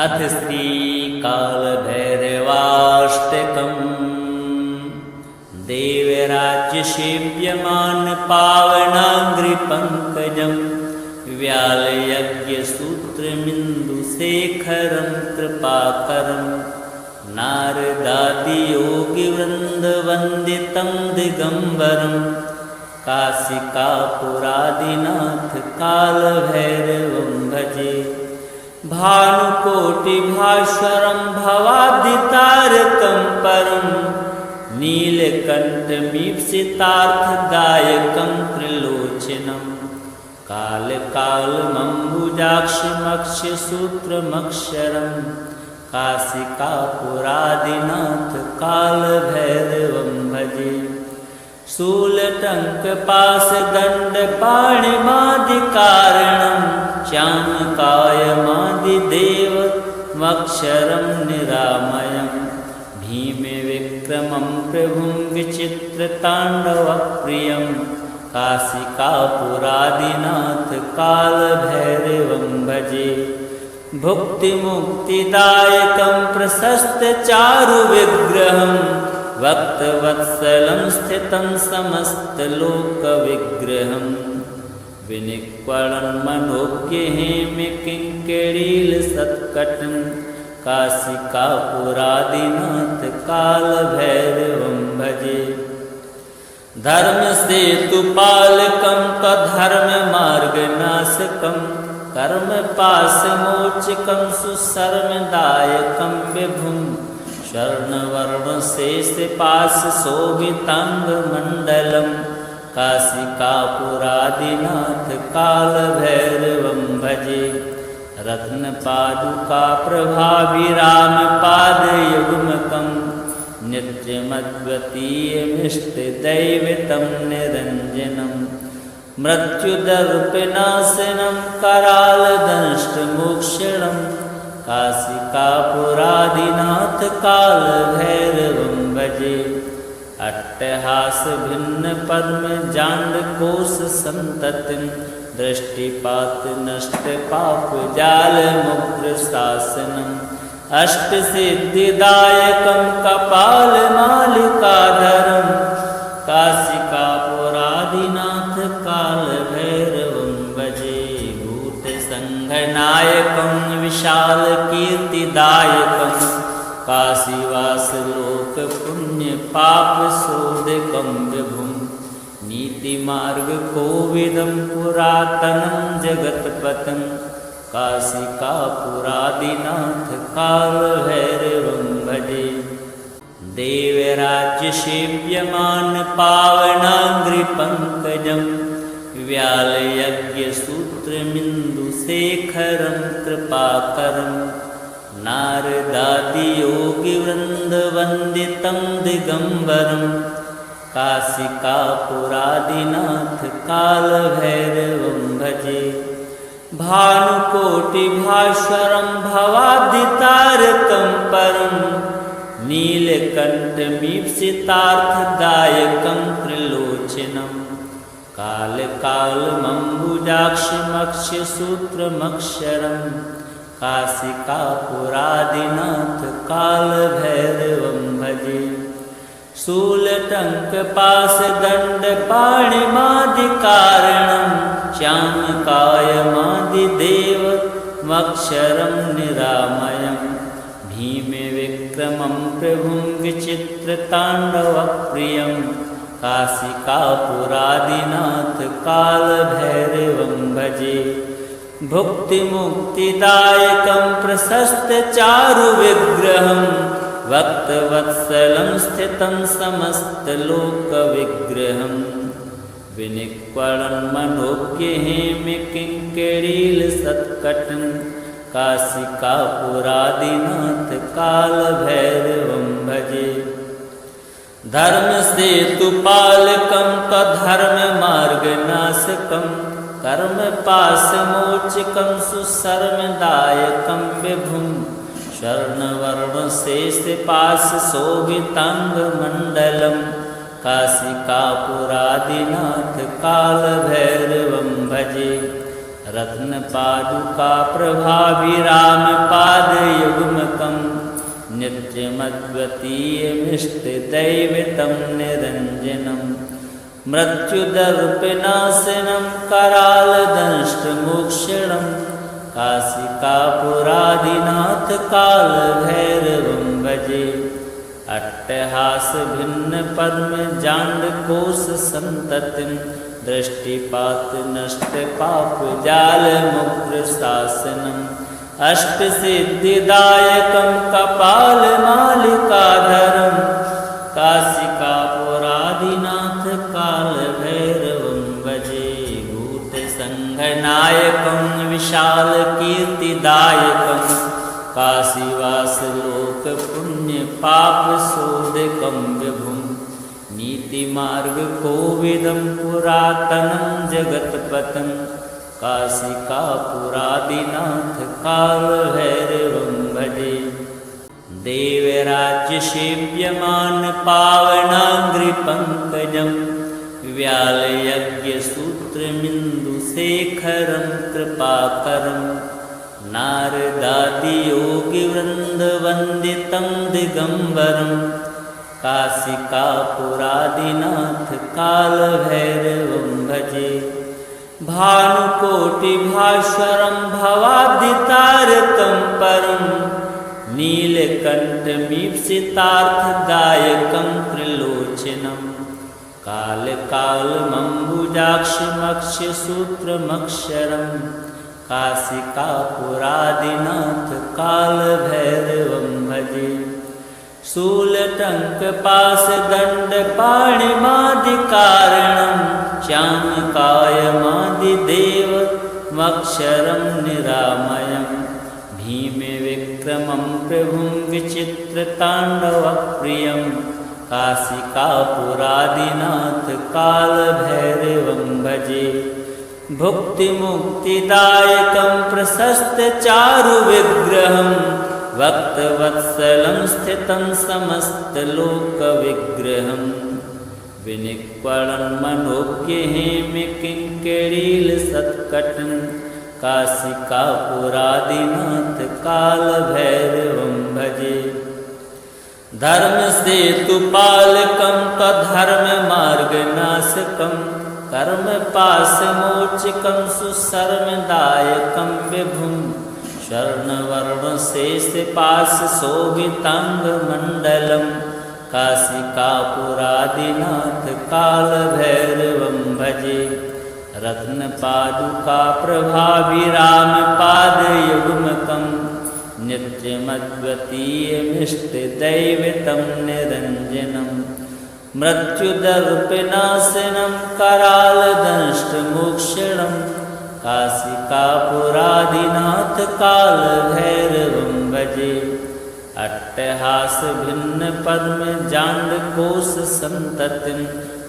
अथ श्रीकालभैरवाष्टकम्। देवराज्यसेव्यमान पावनाङ्घ्रिपङ्कजं व्यालयज्ञसूत्रमिन्दुशेखरं कृपाकरं नारदादियोगिवृन्दवन्दितं दिगम्बरं काशिकापुरादिनाथ कालभैरवं भजे। भानुकोटिभास्वरं भवाब्धितारकं परं नीलकण्ठमीप्सितार्थदायकं त्रिलोचनं कालकालमम्बुजाक्षमक्षसूत्रमक्षरं काशिकापुरादिनाथ कालभैरवं भजे। शूलटङ्कपाशदण्डपाणिमादिकारणं चामकायमादिदेवमक्षरं निरामयं भीमविक्रमं प्रभुं विचित्रताण्डवप्रियं काशिकापुरादिनाथ कालभैरवं भजे। भुक्तिमुक्तिदायकं प्रशस्तचारुविग्रहं भक्तवत्सलं स्थितं समस्तलोकविग्रहं विनिक्वलन्मनोज्ञहेमकिङ्किणीलसत्कटं काशिकापुरादिनाथ कालभैरवं भजे। धर्मसेतुपालकं त्वधर्ममार्गनाशकं कर्मपाशमोचकं सुशर्मदायकं विभुं स्वर्णवर्णशेषपाशशोभिताङ्गमण्डलं काशिकापुरादिनाथ कालभैरवं भजे। रत्नपादुकाप्रभाभिरामपादयुग्मकं नित्यमद्वितीयमिष्टदैवतं निरञ्जनं मृत्युदर्पनाशनं करालदंष्टमोक्षणं काशिकापुरादिनाथ कालभैरवं भजे। अट्टहासभिन्नपद्मजाण्डकोशसन्ततिं दृष्टिपातनष्टपापजालमुग्रशासनम् अष्टसिद्धिदायकं कपालमालिकाधरं काशिकापुरादिनाथ कालभैरवं भजे। भूतसङ्घनायकं विशालकीर्तिदायकं काशीवासलोकपुण्यपापशोधकं विभुं नीतिमार्गकोविदं पुरातनं जगत्पतं काशिकापुरादिनाथ कालभैरवं भजे। देवराज्यसेव्यमान पावनाङ्घ्रिपङ्कजं व्यालयज्ञसूत्रमिन्दुशेखरं कृपाकरं नारदादियोगिवृन्दवन्दितं दिगम्बरं काशिकापुरादिनाथ कालभैरवं भजे। भानुकोटिभास्वरं भवाब्धितारकं परं नीलकण्ठमीप्सितार्थदायकं त्रिलोचनं कालकालमम्बुजाक्षमक्षसूत्रमक्षरं काशिकापुरादिनाथ कालभैरवं भजे। शूलटङ्कपाशदण्डपाणिमादिकारणं श्यामकायमादिदेवमक्षरं निरामयं भीमविक्रमं प्रभुं विचित्रताण्डवप्रियं काशिकापुरादिनाथ कालभैरवं भजे। भुक्तिमुक्तिदायकं प्रशस्तचारुविग्रहं भक्तवत्सलं स्थितं समस्तलोकविग्रहं विनिक्वलन्मनोज्ञहेमकिङ्किणीलसत्कटं काशिकापुरादिनाथ कालभैरवं भजे। धर्मसेतुपालकं त्वधर्ममार्गनाशकं कर्मपाशमोचकं सुशर्मदायकं विभुं स्वर्णवर्णशेषपाशशोभिताङ्गमण्डलं काशिकापुरादिनाथ कालभैरवं भजे। रत्नपादुका प्रभाभिरामपादयुग्मकं नित्यमद्वितीयमिष्टदैवतं निरञ्जनं मृत्युदर्पनाशनं करालदंष्टमोक्षणं काशिकापुरादिनाथ कालभैरवं भजे। अट्टहास भिन्न पद्म जांडकोश संततिं दृष्टिपात नष्ट पाप जाल मुद्र शासनम् अष्ट सिद्धिदायकं कपाल मालिकाधरं काशिकापुरादिनाथ कालभैरवं भजे। भूत संघनायकं विशाल कीर्तिदायकं काशीवास लोक पुण्य पाप शोधकं विभुं नीति मार्ग कोविदं पुरातनं जगत्पतं काशिकापुरादिनाथ कालभैरवं भजे। देवराज्य सेव्यमान पावनांग्रिपंकजं व्यालयज्ञसूत्रमिन्दुशेखरं कृपाकरं नारदादियोगिवृन्दवन्दितं दिगम्बरं काशिकापुरादिनाथ कालभैरवं भजे। भानुकोटिभास्वरं भवाब्धितारकं परं नीलकण्ठमीप्सितार्थदायकं त्रिलोचनं कालकालमम्बुजाक्षमक्षसूत्रमक्षरं काशिकापुरादिनाथ कालभैरवं भजे। शूलटङ्कपाशदण्डपाणिमादिकारणं श्यामकायमादिदेवमक्षरं निरामयं भीमविक्रमं प्रभुं विचित्रताण्डवप्रियं काशिकापुरादिनाथ कालभैरवं भजे। भुक्तिमुक्तिदायकं प्रशस्तचारुविग्रहं भक्तवत्सलं स्थितं समस्तलोकविग्रहं विनिक्वलन्मनोज्ञहेमकिङ्किणीलसत्कटं काशिकापुरादिनाथ कालभैरवं भजे। धर्मसेतुपालकं त्वधर्ममार्गनाशकं कर्मपाशमोचकं सुशर्मदायकं विभुं स्वर्णवर्णशेषपाशशोभिताङ्गमण्डलं काशिकापुरादिनाथ कालभैरवं भजे। रत्नपादुकाप्रभाभिरामपादयुग्मकं नित्यमद्वितीयमिष्टदैवतं निरञ्जनं मृत्युदर्पनाशनं करालदंष्टमोक्षणं काशिकापुरादिनाथ कालभैरवं भजे। अट्टहास भिन्न पद्म जांडकोश संततिं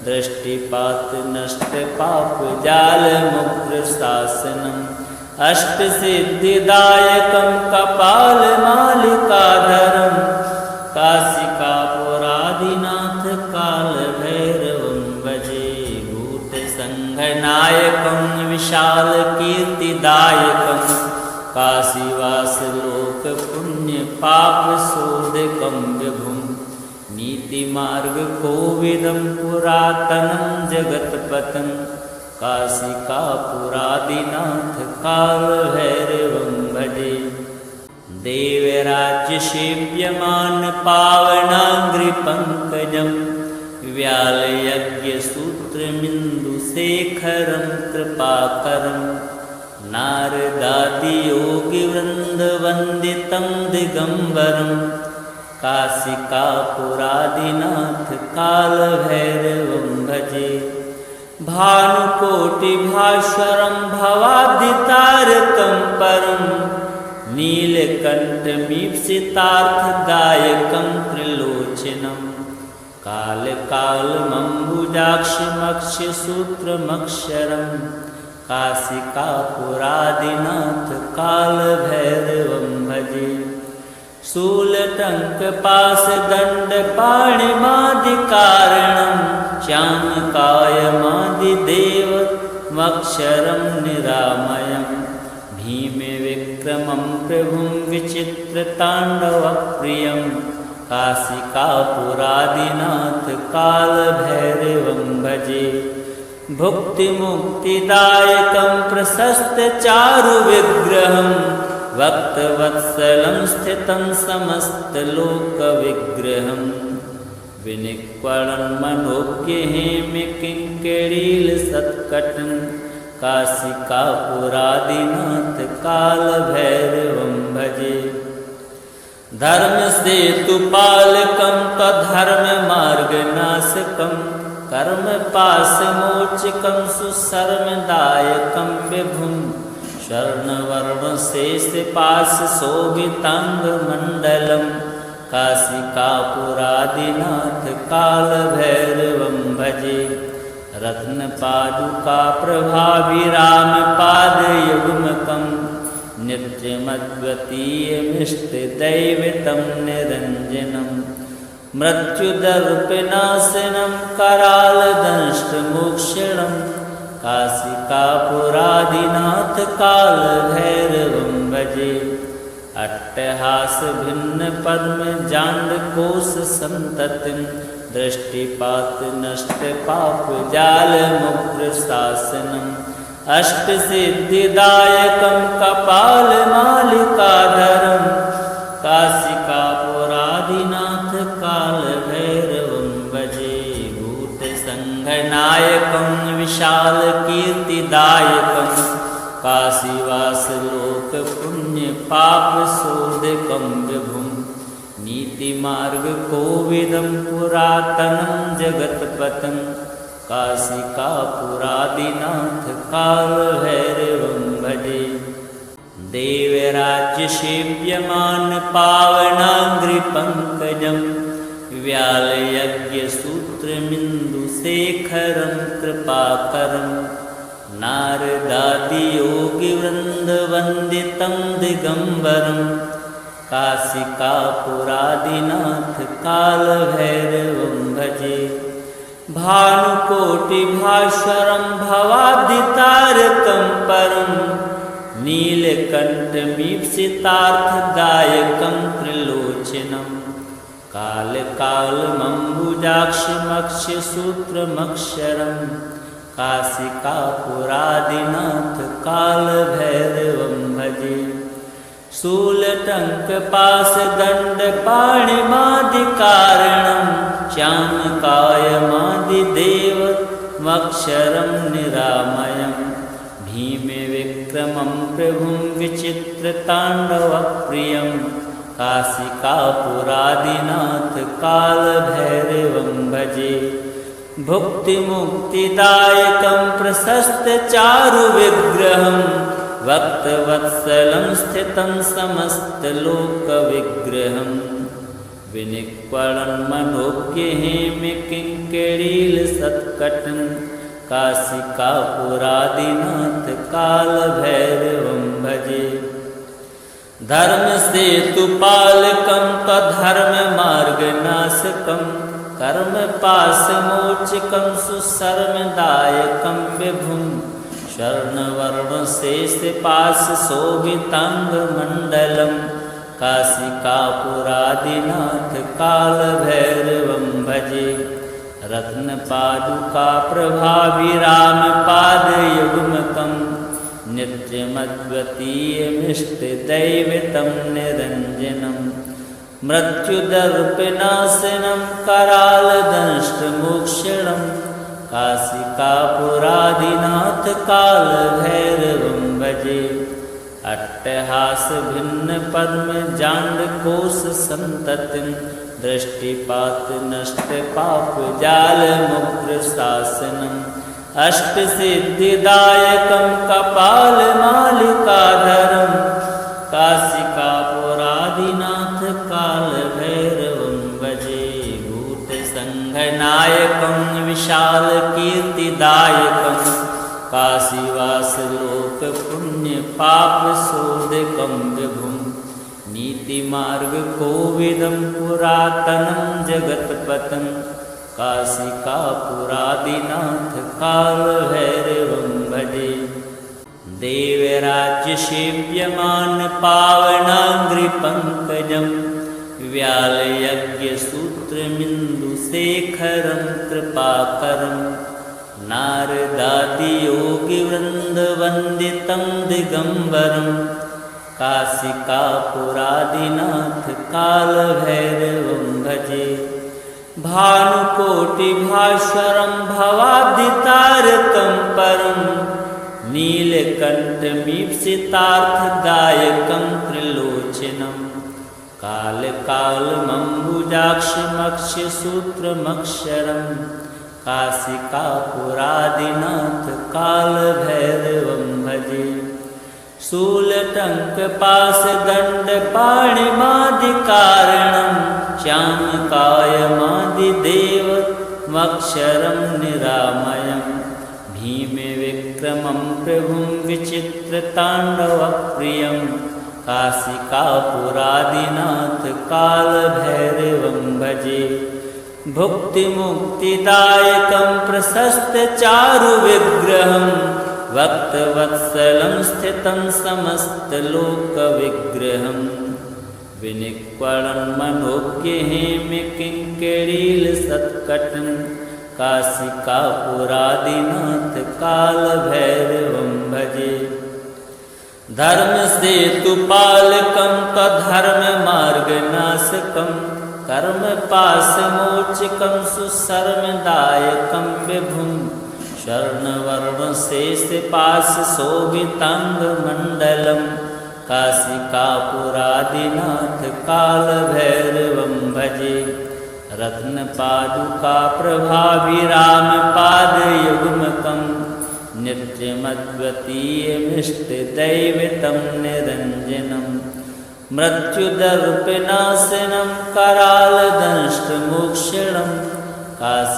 दृष्टिपात नष्ट पाप जाल मुद्र शासनम् अष्ट सिद्धिदायकं कपाल मालिकाधरं काशिकापुरादिनाथ कालभैरवं भजे। भूत संघनायकं विशाल कीर्तिदायकं काशीवास लोक पुण्य पाप शोधकं विभुं नीति मार्ग कोविदं पुरातनं जगत्पतं काशिकापुरादिनाथ कालभैरवं भजे। देवराज्य सेव्यमान पावनांग्रिपंकजं व्यालयज्ञसूत्रमिन्दुशेखरं कृपाकरं नारदादियोगिवृन्दवन्दितं दिगम्बरं काशिकापुरादिनाथ कालभैरवं भजे। भानुकोटिभास्वरं भवाब्धितारकं परं नीलकण्ठमीप्सितार्थदायकं त्रिलोचनं कालकालमम्बुजाक्षमक्षसूत्रमक्षरं काशिकापुरादिनाथ कालभैरवं भजे। शूलटङ्कपाशदण्डपाणिमादिकारणं श्यामकायमादिदेवमक्षरं निरामयं भीमे विक्रमं प्रभुं विचित्रताण्डवप्रियं काशिकापुरादिनाथ कालभैरवं भजे। भुक्तिमुक्तिदायकं प्रशस्तचारुविग्रहं भक्तवत्सलं स्थितं समस्तलोकविग्रहं विनिक्वलं मनोज्ञहेमकिङ्किणीलसत्कटं काशिकापुरादिनाथ कालभैरवं भजे। धर्मसेतुपालकं त्वधर्ममार्गनाशकं कर्मपाशमोचकं सुशर्मदायकं विभुं स्वर्णवर्णशेषपाशशोभिताङ्गमण्डलं काशिकापुरादिनाथ कालभैरवं भजे। रत्नपादुकाप्रभाभिरामपादयुग्मकं नित्यमद्वितीयमिष्टदैवतं निरञ्जनं मृत्युदर्पनाशनं करालदंष्टमोक्षणं काशिकापुरादिनाथ कालभैरवं भजे। अट्टहासभिन्नपद्मजाण्डकोशसन्ततिं दृष्टिपातनष्टपापजालमुग्रशासनम् अष्टसिद्धिदायकं कपालमालिकाधरं काशिकापुरादिनाथ कालभैरवं भजे। भूतसङ्घनायकं विशालकीर्तिदायकं काशीवासलोकपुण्यपापशोधकं विभुं नीतिमार्गकोविदं पुरातनं जगत्पतं काशिकापुरादिनाथ कालभैरवं भजे। देवराज्यसेव्यमानपावनाङ्घ्रिपङ्कजं व्यालयज्ञसूत्रमिन्दुशेखरं कृपाकरं नारदादियोगिवृन्दवन्दितं दिगम्बरं काशिकापुरादिनाथ कालभैरवं भजे। भानुकोटिभास्वरं भवाब्धितारकं परं नीलकण्ठमीप्सितार्थदायकं त्रिलोचनं कालकालमम्बुजाक्षमक्षसूत्रमक्षरं काशिकापुरादिनाथ कालभैरवं भजे। शूलटङ्कपाशदण्डपाणिमादिकारणं श्यामकायमादिदेवमक्षरं निरामयं भीमे विक्रमं प्रभुं विचित्रताण्डवप्रियं काशिकापुरादिनाथ कालभैरवं भजे। भुक्तिमुक्तिदायकं प्रशस्तचारुविग्रहं भक्तवत्सलं स्थितं समस्तलोकविग्रहं विनिक्वलं मनोज्ञहेमकिङ्किणीलसत्कटं काशिकापुरादिनाथ कालभैरवं भजे। धर्मसेतुपालकं त्वधर्ममार्गनाशकं कर्मपाशमोचकं सुशर्मदायकं विभुं स्वर्णवर्णशेषपाशशोभिताङ्गमण्डलं काशिकापुरादिनाथ कालभैरवं भजे। रत्नपादुकाप्रभाभिरामपादयुग्मकं नित्यमद्वितीयमिष्टदैवतं निरञ्जनं मृत्युदर्पनाशनं करालदंष्टमोक्षणं काशिकापुरादिनाथ कालभैरवं भजे। अट्टहासभिन्नपद्मजाण्डकोशसन्ततिं दृष्टिपातनष्टपापजालमुग्रशासनम् अष्टसिद्धिदायकं कपालमालिकाधरं काशिकापुरादिनाथ कालभैरवं भजे। भूतसङ्घनायकं विशालकीर्तिदायकं काशीवासलोकपुण्यपापशोधकं विभुं नीतिमार्गकोविदं पुरातनं जगत्पतं काशिकापुरादिनाथ कालभैरवं भजे। देवराज्यसेव्यमान पावनाङ्घ्रिपङ्कजं व्यालयज्ञसूत्रमिन्दुशेखरं कृपाकरं नारदादियोगिवृन्दवन्दितं दिगम्बरं काशिकापुरादिनाथ कालभैरवं भजे। भानुकोटिभास्वरं भवाब्धितारकं परं नीलकण्ठमीप्सितार्थदायकं त्रिलोचनं कालकालमम्बुजाक्षमक्षसूत्रमक्षरं काशिकापुरादिनाथ कालभैरवं भजे। शूलटङ्कपाशदण्डपाणिमादिकारणं श्यामकायमादिदेवमक्षरं निरामयं भीमविक्रमं प्रभुं विचित्रताण्डवप्रियं काशिकापुरादिनाथ कालभैरवं भजे। भुक्तिमुक्तिदायकं प्रशस्तचारुविग्रहं भक्तवत्सलं स्थितं समस्तलोकविग्रहं विनिक्वलं मनोज्ञहेमकिङ्किणीलसत्कटं काशिकापुरादिनाथ कालभैरवं भजे। धर्मसेतुपालकं त्वधर्ममार्गनाशकं कर्मपाशमोचकं सुशर्मदायकं विभुं स्वर्णवर्णशेषपाशशोभिताङ्गमण्डलं काशिकापुरादिनाथ कालभैरवं भजे। रत्नपादुकाप्रभाभिरामपादयुग्मकं नित्यमद्वितीयमिष्टदैवतं निरञ्जनं मृत्युदर्पनाशनं करालदंष्टमोक्षणं काशिकापुरादिनाथ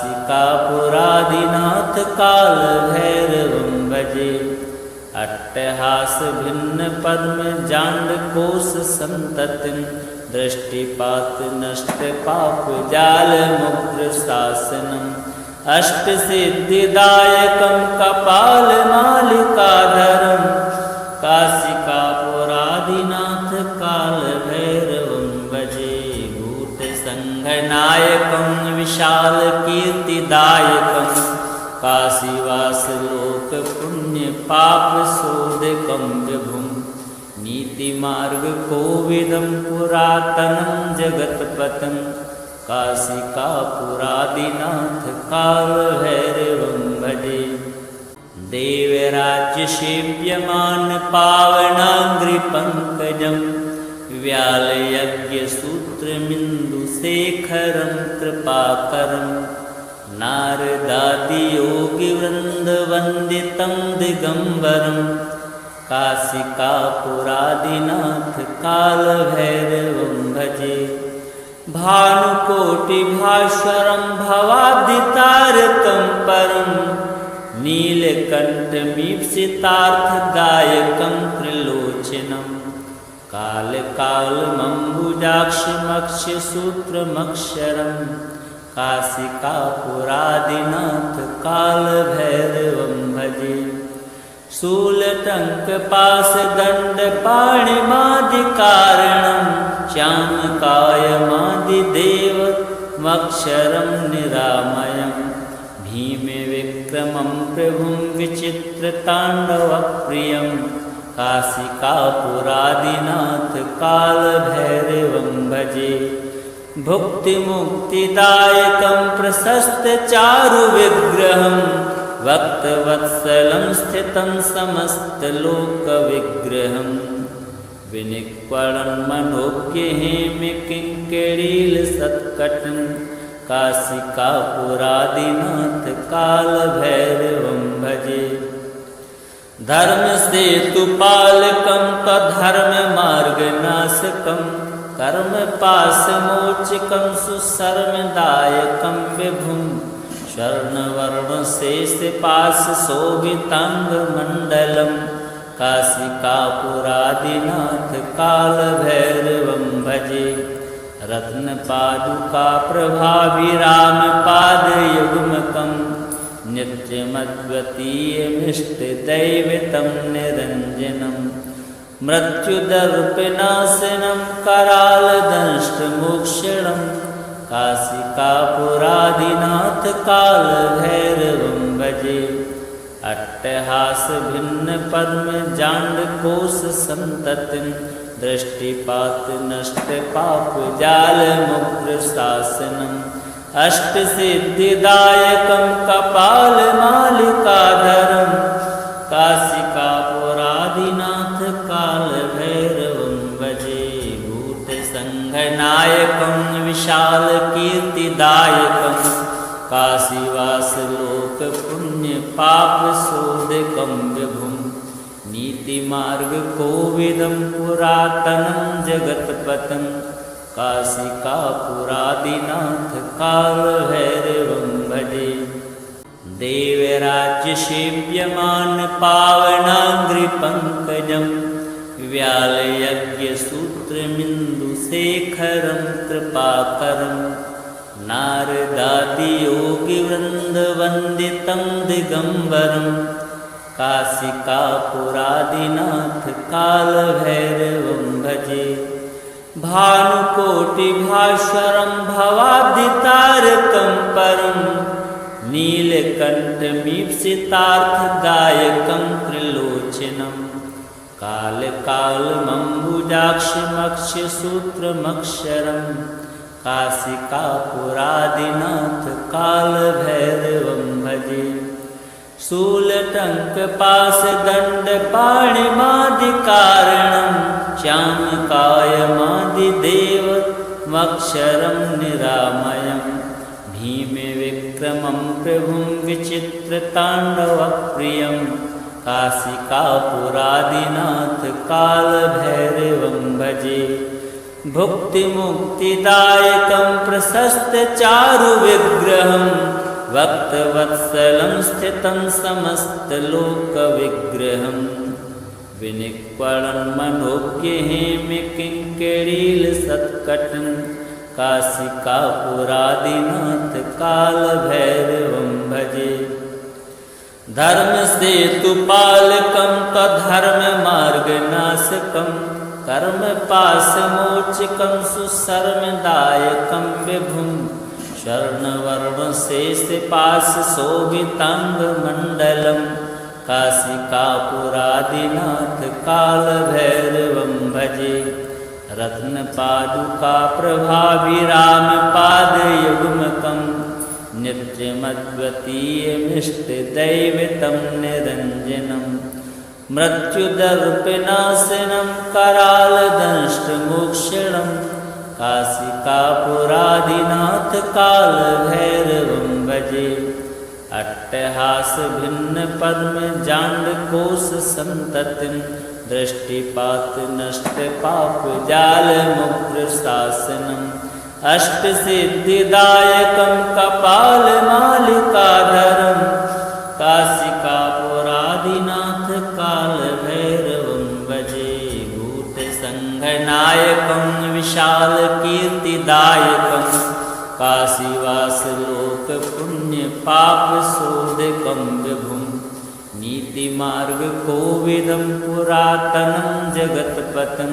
कालभैरवं भजे। अट्टहासभिन्नपद्मजाण्डकोशसन्ततिं दृष्टिपातनष्टपापजालमुग्रशासनम् अष्टसिद्धिदायकं कपालमालिकाधरं काशिकापुरादिनाथ कालभैरवं भजे। भूतसङ्घनायकं विशालकीर्तिदायकं काशीवासलोकपुण्यपापशोधकं विभुं नीतिमार्गकोविदं पुरातनं जगत्पतं काशिकापुरादिनाथ कालभैरवं भजे। देवराज्यसेव्यमान पावनाङ्घ्रिपङ्कजं व्यालयज्ञसूत्रमिन्दुशेखरं कृपाकरं नारदादियोगिवृन्दवन्दितं दिगम्बरं काशिकापुरादिनाथ कालभैरवं भजे। भानुकोटिभास्वरं भवाब्धितारकं परं नीलकण्ठमीप्सितार्थदायकं त्रिलोचनं कालकालमम्बुजाक्षमक्षसूत्रमक्षरं काशिकापुरादिनाथ कालभैरवं भजे। शूलटङ्कपाशदण्डपाणिमादिकारणं श्यामकायमादिदेवमक्षरं निरामयं भीमविक्रमं प्रभुं विचित्रताण्डवप्रियं काशिकापुरादिनाथ कालभैरवं भजे। भुक्तिमुक्तिदायकं प्रशस्तचारुविग्रहं भक्तवत्सलं स्थितं समस्तलोकविग्रहं विनिक्वलं मनोज्ञहेमकिङ्किणीलसत्कटं काशिकापुरादिनाथ कालभैरवं भजे। धर्मसेतुपालकं त्वधर्ममार्गनाशकं कर्मपाशमोचकं सुशर्मदायकं विभुं स्वर्णवर्णशेषपाशशोभिताङ्गमण्डलं काशिकापुरादिनाथ कालभैरवं भजे। रत्नपादुकाप्रभाभिरामपादयुग्मकं नित्यमद्वितीयमिष्टदैवतं निरञ्जनं मृत्युदर्पनाशनं करालदंष्टमोक्षणं काशिकापुरादिनाथ कालभैरवं भजे। अट्टहास भिन्न परम जांडकोश संततिं दृष्टिपात नष्ट पाप जाल मुद्र शासनम् अष्ट सिद्धिदायकं कपाल मालिकाधरं काशिकापुरादिनाथ काल भैरवं भजे। भूत संघनायकं विशाल कीर्तिदायकं काशीवास लोक पुण्य पाप शोधकं विभुं नीति मार्ग कोविदं पुरातनं जगत्पतं काशिकापुरादिनाथ काल भैरवं भजे। देवराज्य सेव्यमान पावनांग्रिपंकजं व्यालयज्ञसूत्रमिन्दुशेखरं कृपाकरं नारदादियोगिवृन्दवन्दितं दिगम्बरं काशिकापुरादिनाथ काल भैरवं भजे। भानुकोटिभास्वरं भवाब्धितारकं परं नीलकण्ठमीप्सितार्थदायकं त्रिलोचनं कालकालमम्बुजाक्षमक्षसूत्रमक्षरं काशिकापुरादिनाथ काल भैरवं भजे। शूलटङ्कपाशदण्डपाणिमादिकारणं श्यामकायमादिदेवमक्षरं निरामयं भीमविक्रमं प्रभुं विचित्रताण्डवप्रियं काशिकापुरादिनाथ काल भैरवं भजे। भुक्तिमुक्तिदायकं प्रशस्तचारुविग्रहं भक्तवत्सलं स्थितं समस्तलोकविग्रहं विनिक्वलं मनोज्ञहेमकिङ्करीलसत्कटं काशिकापुरादिनाथ काल भैरवं भजे। धर्मसेतुपालकं त्वधर्ममार्गनाशकं कर्मपाशमोचकं सुशर्मदायकं विभुं स्वर्णवर्णशेषपाशशोभिताङ्गमण्डलं काशिकापुरादिनाथ काल भैरवं भजे। रत्नपादुकाप्रभाभिरामपादयुग्मकं नित्यमद्वितीयमिष्टदैवतं निरञ्जनं मृत्युदर्पनाशनं करालदंष्टमोक्षणं काशिकापुरादिनाथ काल भैरवं भजे। अट्टहास भिन्न पद्म जांडकोश संततिं दृष्टिपात नष्ट पाप जाल मुद्र शासनम् अष्ट सिद्धिदायकं कपाल मालिकाधरं काशिकापुरादिनाथ काल भैरवं भजे। भूत संघनायकं विशाल कीर्तिदायकं काशीवास लोक पुण्य पाप शोधकं विभुं नीति मार्ग कोविदं पुरातनं जगत्पतं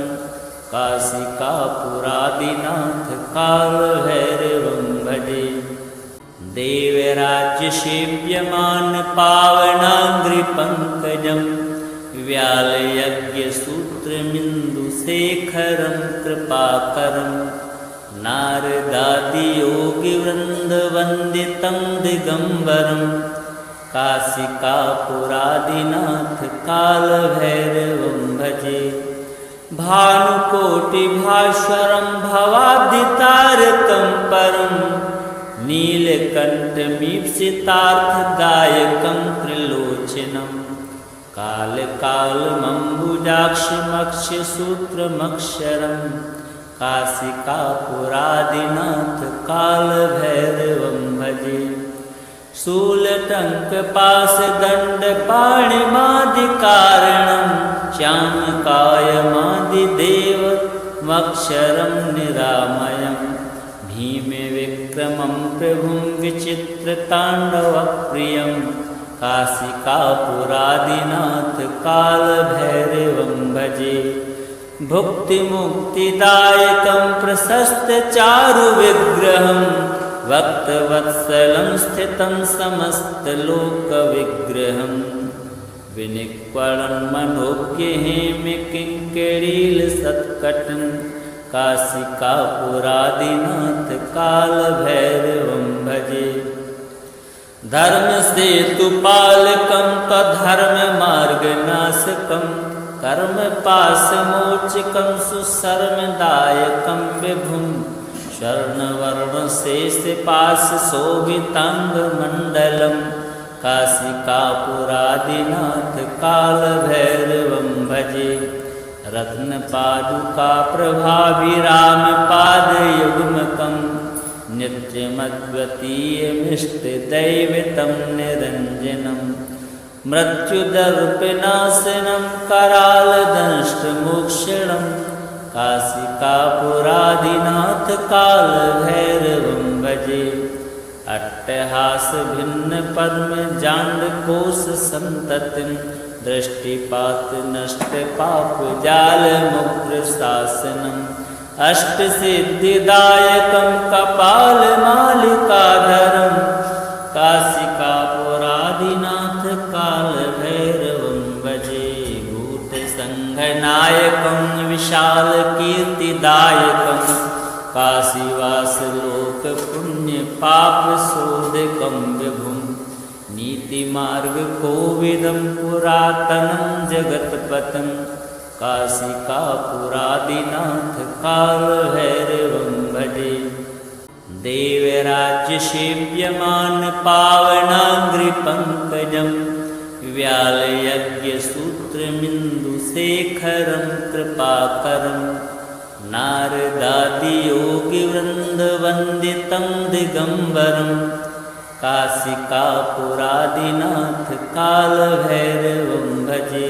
काशिकापुरादिनाथ काल भैरवं भजे। देवराज्य सेव्यमान पावनांग्रिपंकजं व्यालयज्ञसूत्रमिन्दुशेखरं कृपाकरं नारदादियोगिवृन्दवन्दितं दिगम्बरं काशिकापुरादिनाथ काल भैरवं भजे। भानुकोटिभास्वरं भवाब्धितारकं परं नीलकण्ठमीप्सितार्थदायकं त्रिलोचनं कालकालमम्बुजाक्षमक्षसूत्रमक्षरं काशिकापुरादिनाथ काल भैरवं भजे। शूलटङ्कपाशदण्डपाणिमादिकारणं श्यामकायमादिदेवमक्षरं निरामयं भीमे विक्रमं प्रभुं विचित्रताण्डवप्रियं काशिकापुरादिनाथ कालभैरवं भजे। भुक्तिमुक्तिदायकं प्रशस्तचारुविग्रहं भक्तवत्सलं स्थितं समस्तलोकविग्रहं विनिक्वलं मनोज्ञहेमे किङ्किणीलसत्कटं काशिकापुरादिनाथ कालभैरवं भजे। धर्मसेतुपालकं त्वधर्ममार्गनाशकं कर्मपाशमोचकं सुशर्मदायकं विभुं स्वर्णवर्णशेषपाशशोभिताङ्गमण्डलं काशिकापुरादिनाथ कालभैरवं भजे। रत्नपादुकाप्रभाभिरामपादयुग्मकं नित्यमद्वितीयमिष्टदैवतं निरञ्जनं मृत्युदर्पनाशनं करालदंष्टमोक्षणं काशिकापुरादिनाथ कालभैरवं भजे। अट्टहासभिन्नपद्मजाण्डकोशसन्ततिं दृष्टिपातनष्टपापजालमुग्रशासनम् अष्टसिद्धिदायकं कपालमालिकाधरं काशिकापुरादिनाथ कालभैरवं भजे। भूतसङ्घनायकं विशालकीर्तिदायकं काशीवासलोकपुण्यपापशोधकं विभुं नीतिमार्गकोविदं पुरातनं जगत्पतं काशिकापुरादिनाथ कालभैरवं भजे। देवराज्यसेव्यमानपावनाङ्घ्रिपङ्कजं व्यालयज्ञसूत्रमिन्दुशेखरं कृपाकरं नारदादियोगिवृन्दवन्दितं दिगम्बरं काशिकापुरादिनाथ कालभैरवं भजे।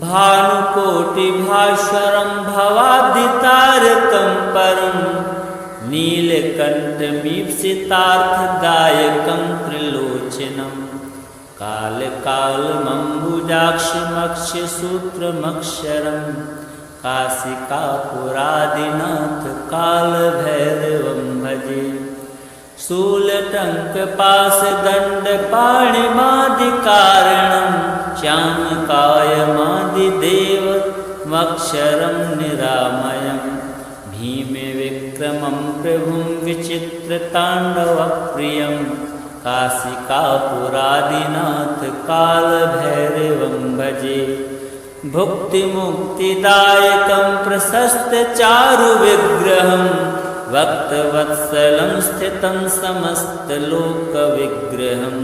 भानुकोटिभास्वरं भवाब्धितारकं परं नीलकण्ठमीप्सितार्थदायकं त्रिलोचनं कालकालमम्बुजाक्षमक्षसूत्रमक्षरं काशिकापुरादिनाथ कालभैरवं भजे। शूलटङ्कपाशदण्डपाणिमादिकारणं श्यामकायमादिदेवमक्षरं निरामयं भीमे विक्रमं प्रभुं विचित्रताण्डवप्रियं काशिकापुरादिनाथ कालभैरवं भजे। भुक्तिमुक्तिदायकं प्रशस्तचारुविग्रहं भक्तवत्सलं स्थितं समस्तलोकविग्रहं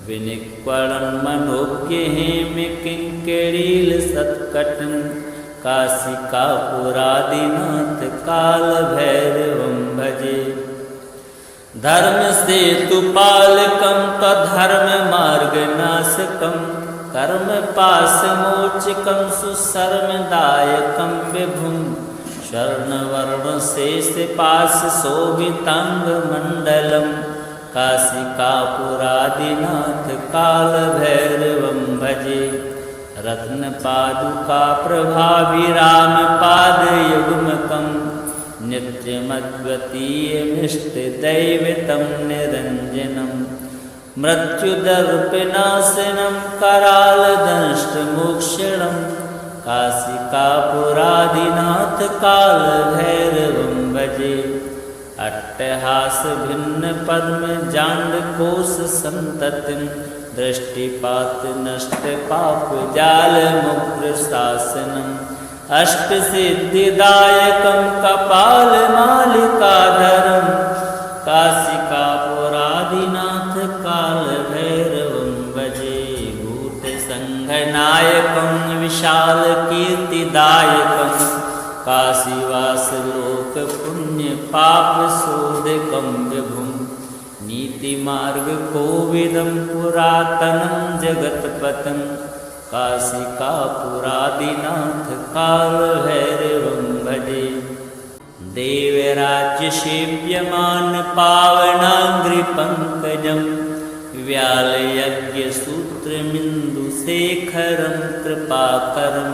विनिक्वलं मनोज्ञहेमे किङ्किणीलसत्कटं काशिकापुरादिनाथ कालभैरवं भजे। धर्मसेतुपालकं त्वधर्ममार्गनाशकं कर्मपाशमोचकं सुशर्मदायकं विभुं स्वर्णवर्णशेषपाशशोभिताङ्गमण्डलं काशिकापुरादिनाथ कालभैरवं भजे। रत्नपादुकाप्रभाभिरामपादयुग्मकं नित्यमद्वितीयमिष्टदैवतं निरञ्जनं मृत्युदर्पनाशनं करालदंष्टमोक्षणं काशिकापुरादिनाथ कालभैरवं भजे। अट्टहासभिन्नपद्मजाण्डकोशसन्ततिं दृष्टिपातनष्टपापजालमुग्रशासनम् अष्टसिद्धिदायकं कपालमालिकाधरं काशिकापुरादिनाथ कालभैरवं भजे। भूतसङ्घनायकं विशालकीर्तिदायकं काशीवासलोकपुण्यपापशोधकं विभुं नीतिमार्गकोविदं पुरातनं जगत्पतं काशिकापुरादिनाथ कालभैरवं भजे। देवराज्यसेव्यमान पावनाङ्घ्रिपङ्कजं व्यालयज्ञसूत्रमिन्दुशेखरं कृपाकरं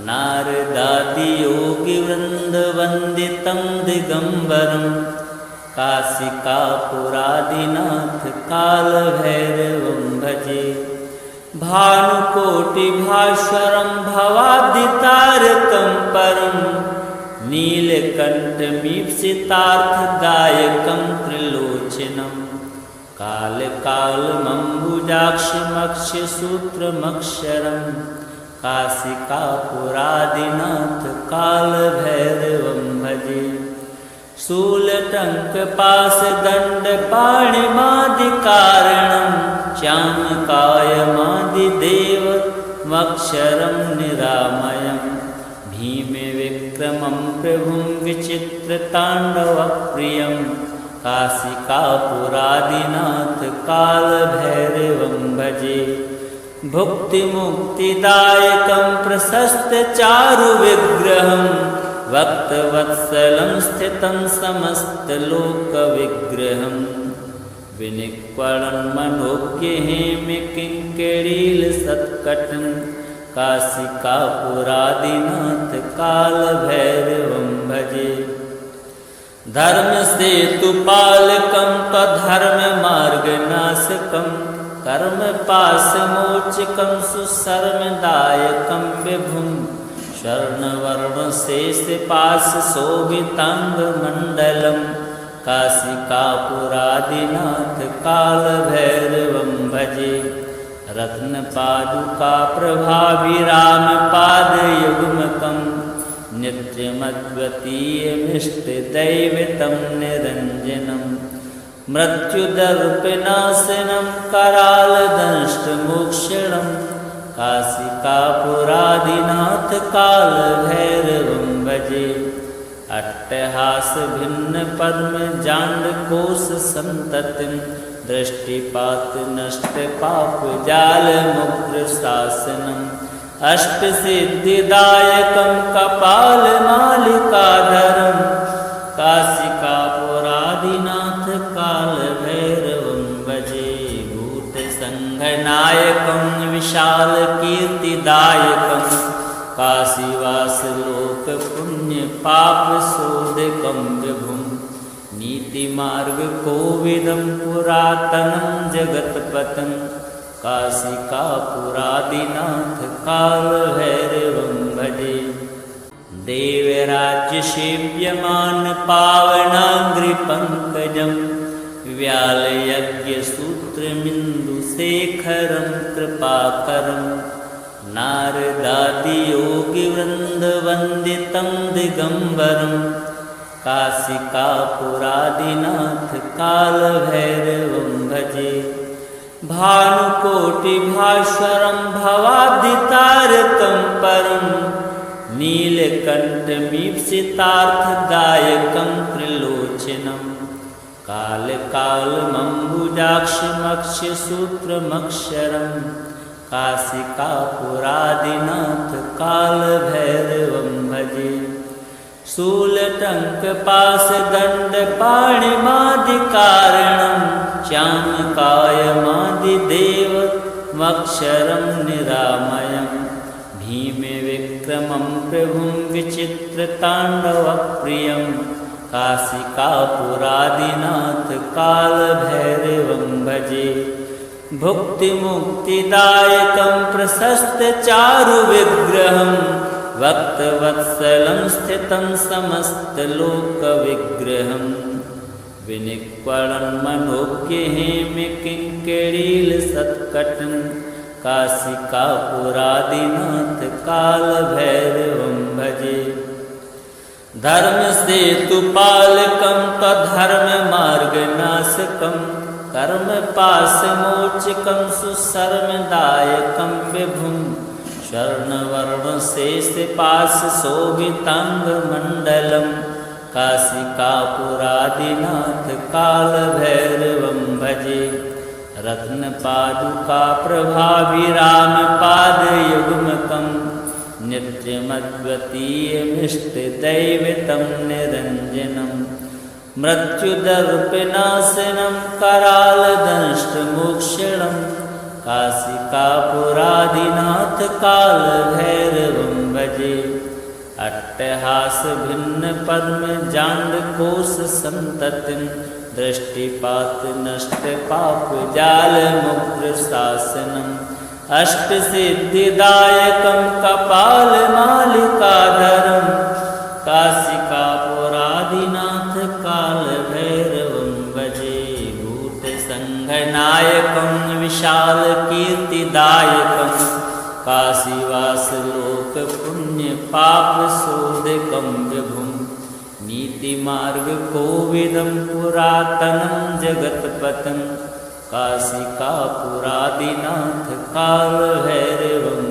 नारदादियोगिवृन्दवन्दितं दिगम्बरं काशिकापुरादिनाथ कालभैरवं भजे। भानुकोटिभास्वरं भवाब्धितारकं परं नीलकण्ठमीप्सितार्थदायकं त्रिलोचनं कालकालमम्बुजाक्षमक्षसूत्रमक्षरं काशिकापुरादिनाथ कालभैरवं भजे। शूलटङ्कपाशदण्डपाणिमादिकारणं श्यामकायमादिदेवमक्षरं निरामयं भीमविक्रमं प्रभुं विचित्रताण्डवप्रियं काशिकापुरादिनाथ कालभैरवं भजे। भुक्तिमुक्तिदायकं प्रशस्तचारुविग्रहं भक्तवत्सलं स्थितं समस्तलोकविग्रहं विनिक्वलं मनोज्ञहेमकिङ्किणीलसत्कटं काशिकापुरादिनाथ कालभैरवं भजे। धर्मसेतुपालकं त्वधर्ममार्गनाशकं कर्मपाशमोचकं सुशर्मदायकं विभुं स्वर्णवर्णशेषपाशशोभिताङ्गमण्डलं काशिकापुरादिनाथ कालभैरवं भजे। रत्नपादुकाप्रभाभिरामपादयुग्मकं नित्यमद्वितीयमिष्टदैवतं निरञ्जनं मृत्युदर्पनाशनं करालदंष्टमोक्षणं काशिकापुरादिनाथ कालभैरवं भजे। अट्टहासभिन्नपद्मजाण्डकोशसन्ततिं दृष्टिपातनष्टपापजालमुग्रशासनम् अष्टसिद्धिदायकं कपालमालिकाधरं काशिकापुरादिनाथ कालभैरवं भजे। भूतसङ्घनायकं विशालकीर्तिदायकं काशीवासलोकपुण्यपापशोधकं विभुं नीतिमार्गकोविदं पुरातनं जगत्पतं काशिकापुरादिनाथ कालभैरवं भजे। देवराज्यसेव्यमान पावनाङ्घ्रिपङ्कजं व्यालयज्ञसूत्रमिन्दुशेखरं कृपाकरं नारदादियोगिवृन्दवन्दितं दिगम्बरं काशिकापुरादिनाथ कालभैरवं भजे। भानुकोटिभास्वरं भवाब्धितारकं परं नीलकण्ठमीप्सितार्थदायकं त्रिलोचनं कालकालमम्बुजाक्षमक्षसूत्रमक्षरं काशिकापुरादिनाथ कालभैरवं भजे। शूलटङ्कपाशदण्डपाणिमादिकारणं श्यामकायमादिदेवमक्षरं निरामयं भीमविक्रमं प्रभुं विचित्रताण्डवप्रियं काशिकापुरादिनाथ कालभैरवं भजे। भुक्तिमुक्तिदायकं प्रशस्तचारुविग्रहं भक्तवत्सलं स्थितं समस्तलोकविग्रहं विनिक्वलं मनोज्ञहेमकिङ्किणीलसत्कटं काशिकापुरादिनाथ कालभैरवं भजे। धर्मसेतुपालकं त्वधर्ममार्गनाशकं कर्मपाशमोचकं सुशर्मदायकं विभुं स्वर्णवर्णशेषपाशशोभिताङ्गमण्डलं काशिकापुरादिनाथ कालभैरवं भजे। रत्नपादुकाप्रभाभिरामपादयुग्मकं नित्यमद्वितीयमिष्टदैवतं निरञ्जनं मृत्युदर्पनाशनं करालदंष्टमोक्षणं काशिकापुरादिनाथ कालभैरवं भजे। अट्टहास भिन्न पद्म जाण्डकोश संततिं दृष्टिपात नष्ट पाप जाल मुद्र शासनम् अष्टसिद्धिदायकं कपालमालिकाधरं काशिकापुरादिनाथ कालभैरवं भजे। भूतसङ्घनायकं विशालकीर्तिदायकं काशीवासलोकपुण्यपापशोधकं विभुं नीतिमार्गकोविदं पुरातनं जगत्पतं काशिकापुरादिनाथ कालभैरवं